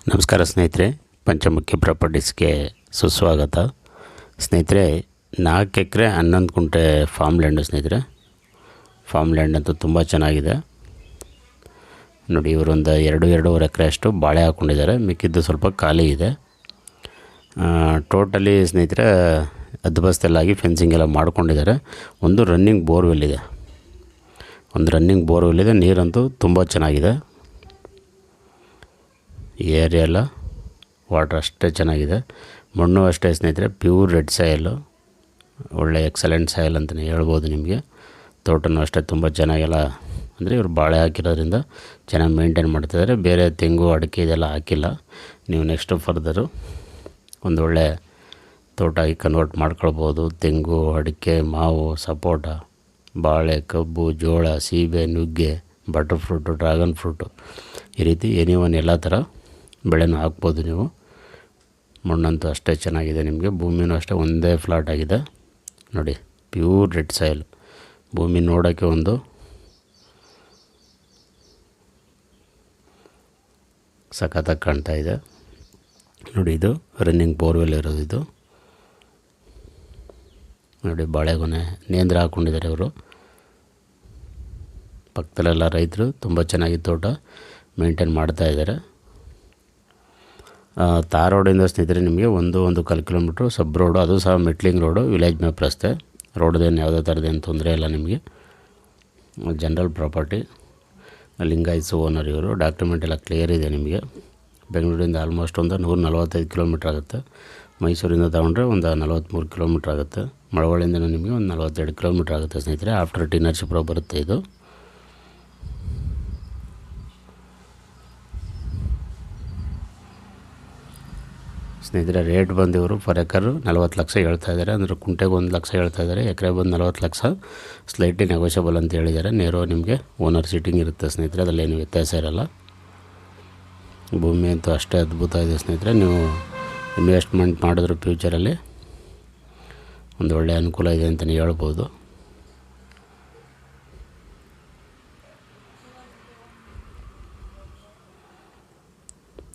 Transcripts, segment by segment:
ನಮಸ್ಕಾರ ಸ್ನೇಹಿತರೆ, ಪಂಚಮುಖಿ ಪ್ರಾಪರ್ಟೀಸ್ಗೆ ಸುಸ್ವಾಗತ. ಸ್ನೇಹಿತರೆ, 4 ಎಕರೆ 11 ಗುಂಟೆ ಫಾರ್ಮ್ ಲ್ಯಾಂಡು ಸ್ನೇಹಿತರೆ. ಫಾರ್ಮ್ ಲ್ಯಾಂಡ್ ಅಂತೂ ತುಂಬ ಚೆನ್ನಾಗಿದೆ ನೋಡಿ. ಇವರೊಂದು 2-2.5 ಎಕರೆ ಅಷ್ಟು ಬಾಳೆ ಹಾಕ್ಕೊಂಡಿದ್ದಾರೆ, ಮಿಕ್ಕಿದ್ದು ಸ್ವಲ್ಪ ಖಾಲಿ ಇದೆ. ಟೋಟಲಿ ಸ್ನೇಹಿತರೆ ಹದ್ಬಸ್ತಲ್ಲಾಗಿ ಫೆನ್ಸಿಂಗ್ ಎಲ್ಲ ಮಾಡ್ಕೊಂಡಿದ್ದಾರೆ. ಒಂದು ರನ್ನಿಂಗ್ ಬೋರ್ವೆಲ್ ಇದೆ. ನೀರಂತೂ ತುಂಬ ಚೆನ್ನಾಗಿದೆ. ಏರಿಯಾ ಎಲ್ಲ ವಾಟ್ರ್ ಅಷ್ಟೇ ಚೆನ್ನಾಗಿದೆ. ಮಣ್ಣು ಅಷ್ಟೇ ಸ್ನೇಹಿತರೆ, ಪ್ಯೂರ್ ರೆಡ್ ಸಾಯಿಲು, ಒಳ್ಳೆ ಎಕ್ಸಲೆಂಟ್ ಸಾಯಿಲ್ ಅಂತಲೇ ಹೇಳ್ಬೋದು ನಿಮಗೆ. ತೋಟನೂ ಅಷ್ಟೇ ತುಂಬ ಚೆನ್ನಾಗೆಲ್ಲ, ಅಂದರೆ ಇವರು ಬಾಳೆ ಹಾಕಿರೋದ್ರಿಂದ ಚೆನ್ನಾಗಿ ಮೇಂಟೈನ್ ಮಾಡ್ತಿದ್ದಾರೆ. ಬೇರೆ ತೆಂಗು ಅಡಿಕೆ ಇದೆಲ್ಲ ಹಾಕಿಲ್ಲ. ನೀವು ನೆಕ್ಸ್ಟು ಫರ್ದರು ಒಂದೊಳ್ಳೆ ತೋಟ ಆಗಿ ಕನ್ವರ್ಟ್ ಮಾಡ್ಕೊಳ್ಬೋದು. ತೆಂಗು, ಅಡಿಕೆ, ಮಾವು, ಸಪೋಟ, ಬಾಳೆ, ಕಬ್ಬು, ಜೋಳ, ಸೀಬೆ, ನುಗ್ಗೆ, ಬಟರ್ ಫ್ರೂಟು, ಡ್ರ್ಯಾಗನ್ ಫ್ರೂಟು, ಈ ರೀತಿ ಎನಿವನ್ ಎಲ್ಲ ಥರ ಬೆಳೆನೂ ಹಾಕ್ಬೋದು ನೀವು. ಮಣ್ಣಂತೂ ಅಷ್ಟೇ ಚೆನ್ನಾಗಿದೆ ನಿಮಗೆ. ಭೂಮಿನೂ ಅಷ್ಟೇ ಒಂದೇ ಫ್ಲಾಟ್ ಆಗಿದೆ ನೋಡಿ, ಪ್ಯೂರ್ ರೆಡ್ ಸಾಯಿಲ್. ಭೂಮಿ ನೋಡೋಕ್ಕೆ ಒಂದು ಸಖತ್ತಾಗಿ ಕಾಣ್ತಾ ಇದೆ ನೋಡಿ. ಇದು ರನ್ನಿಂಗ್ ಬೋರ್ವೆಲ್ ಇರೋದು ಇದು ನೋಡಿ. ಬಾಳೆಗೊನೆ ನೇಂದ್ರ ಹಾಕ್ಕೊಂಡಿದ್ದಾರೆ ಇವರು. ಪಕ್ಕದಲ್ಲೆಲ್ಲ ರೈತರು ತುಂಬ ಚೆನ್ನಾಗಿ ತೋಟ ಮೇಂಟೈನ್ ಮಾಡ್ತಾಯಿದ್ದಾರೆ. ತಾರ್ ರೋಡಿಂದ ಸ್ನೇಹಿತರೆ ನಿಮಗೆ 1.25 ಕಿಲೋಮೀಟ್ರು ಸಬ್ ರೋಡು, ಅದು ಸಹ ಮೆಟ್ಲಿಂಗ್ ರೋಡು, ವಿಲೇಜ್ ಮ್ಯಾಪ್ ರಸ್ತೆ. ರೋಡ್ದೇನು ಯಾವುದೇ ಥರದ್ದೇನು ತೊಂದರೆ ಇಲ್ಲ ನಿಮಗೆ. ಜನರಲ್ ಪ್ರಾಪರ್ಟಿ, ಲಿಂಗಾಯತ್ಸ್ ಓನರ್ ಇವರು. ಡಾಕ್ಯುಮೆಂಟ್ ಎಲ್ಲ ಕ್ಲಿಯರ್ ಇದೆ ನಿಮಗೆ. ಬೆಂಗಳೂರಿಂದ ಆಲ್ಮೋಸ್ಟ್ ಒಂದು 145 ಕಿಲೋಮೀಟ್ರ್ ಆಗುತ್ತೆ. ಮೈಸೂರಿಂದ ತಗೊಂಡ್ರೆ ಒಂದು 43 ಕಿಲೋಮೀಟ್ರ್ ಆಗುತ್ತೆ. ಮಳವಳ್ಳಿಯಿಂದ ನಿಮಗೆ ಒಂದು 42 ಕಿಲೋಮೀಟ್ರ್ ಆಗುತ್ತೆ ಸ್ನೇಹಿತರೆ. ಆಫ್ಟರ್ ಟಿ ನರಸೀಪುರ ಬರುತ್ತೆ ಇದು. ಸ್ನೇಹಿತರೆ, ರೇಟ್ ಬಂದು ಇವರು ಫರ್ ಎಕರ್ 40 ಲಕ್ಷ ಹೇಳ್ತಾಯಿದ್ದಾರೆ. ಅಂದರೆ ಕುಂಟೆಗೆ 1 ಲಕ್ಷ ಹೇಳ್ತಾಯಿದ್ದಾರೆ. ಎಕರೆ ಬಂದು 40 ಲಕ್ಷ. ಸ್ಲೈಟ್ಲಿ ನೆಗೋಷಿಯಬಲ್ ಅಂತ ಹೇಳಿದ್ದಾರೆ. ನೇರ ನಿಮಗೆ ಓನರ್ ಸೀಟಿಂಗ್ ಇರುತ್ತೆ ಸ್ನೇಹಿತರೆ, ಅದರಲ್ಲೇನು ವ್ಯತ್ಯಾಸ ಇರೋಲ್ಲ. ಭೂಮಿ ಅಂತೂ ಅಷ್ಟೇ ಅದ್ಭುತ ಇದೆ ಸ್ನೇಹಿತರೆ. ನೀವು ಇನ್ವೆಸ್ಟ್ಮೆಂಟ್ ಮಾಡಿದ್ರೆ ಫ್ಯೂಚರಲ್ಲಿ ಒಂದು ಒಳ್ಳೆಯ ಅನುಕೂಲ ಇದೆ ಅಂತಲೇ ಹೇಳ್ಬೋದು.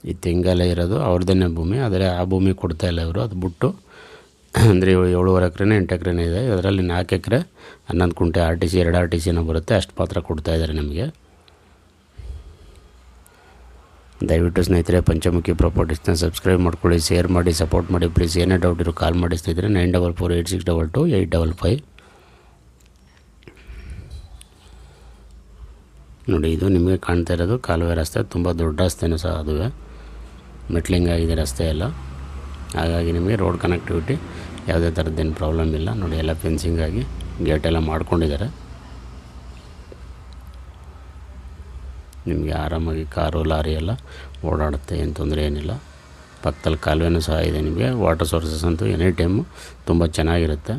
ಈ ತೆಂಗೆಲ್ಲ ಇರೋದು ಅವ್ರದ್ದೇ ಭೂಮಿ, ಆದರೆ ಆ ಭೂಮಿ ಕೊಡ್ತಾಯಿಲ್ಲ ಇವರು. ಅದು ಬಿಟ್ಟು ಅಂದರೆ 7.5 ಎಕರೆನೇ 8 ಎಕರೆನೇ ಇದೆ. ಅದರಲ್ಲಿ 4 ಎಕರೆ 11 ಗುಂಟೆ RTC 2 RTCನೂ ಬರುತ್ತೆ. ಅಷ್ಟು ಮಾತ್ರ ಕೊಡ್ತಾಯಿದ್ದಾರೆ ನಮಗೆ. ದಯವಿಟ್ಟು ಸ್ನೇಹಿತರೆ ಪಂಚಮುಖಿ ಪ್ರಾಪರ್ಟೀಸ್ನ ಸಬ್ಸ್ಕ್ರೈಬ್ ಮಾಡ್ಕೊಳ್ಳಿ, ಶೇರ್ ಮಾಡಿ, ಸಪೋರ್ಟ್ ಮಾಡಿ ಪ್ಲೀಸ್. ಏನೇ ಡೌಟ್ ಇರೋ ಕಾಲ್ ಮಾಡಿ ಸ್ನೇಹಿತರೆ. 9448622855 ನೋಡಿ. ಇದು ನಿಮಗೆ ಕಾಣ್ತಾ ಇರೋದು ಕಾಲುವೆ ರಸ್ತೆ, ತುಂಬ ದೊಡ್ಡ ರಸ್ತೆನೂ ಸಹ. ಅದುವೇ ಮೆಟ್ಲಿಂಗ್ ಆಗಿದೆ ರಸ್ತೆ ಎಲ್ಲ, ಹಾಗಾಗಿ ನಿಮಗೆ ರೋಡ್ ಕನೆಕ್ಟಿವಿಟಿ ಯಾವುದೇ ಥರದ್ದೇನು ಪ್ರಾಬ್ಲಮ್ ಇಲ್ಲ ನೋಡಿ. ಎಲ್ಲ ಫೆನ್ಸಿಂಗ್ ಆಗಿ ಗೇಟೆಲ್ಲ ಮಾಡ್ಕೊಂಡಿದ್ದಾರೆ. ನಿಮಗೆ ಆರಾಮಾಗಿ ಕಾರು, ಲಾರಿ ಎಲ್ಲ ಓಡಾಡುತ್ತೆ, ಏನು ತೊಂದರೆ ಏನಿಲ್ಲ. ಪಕ್ಕದಲ್ಲಿ ಕಾಲುವೆನೂ ಸಹ ಇದೆ ನಿಮಗೆ. ವಾಟರ್ ಸೋರ್ಸಸ್ ಅಂತೂ ಎನಿ ಟೈಮು ತುಂಬ ಚೆನ್ನಾಗಿರುತ್ತೆ.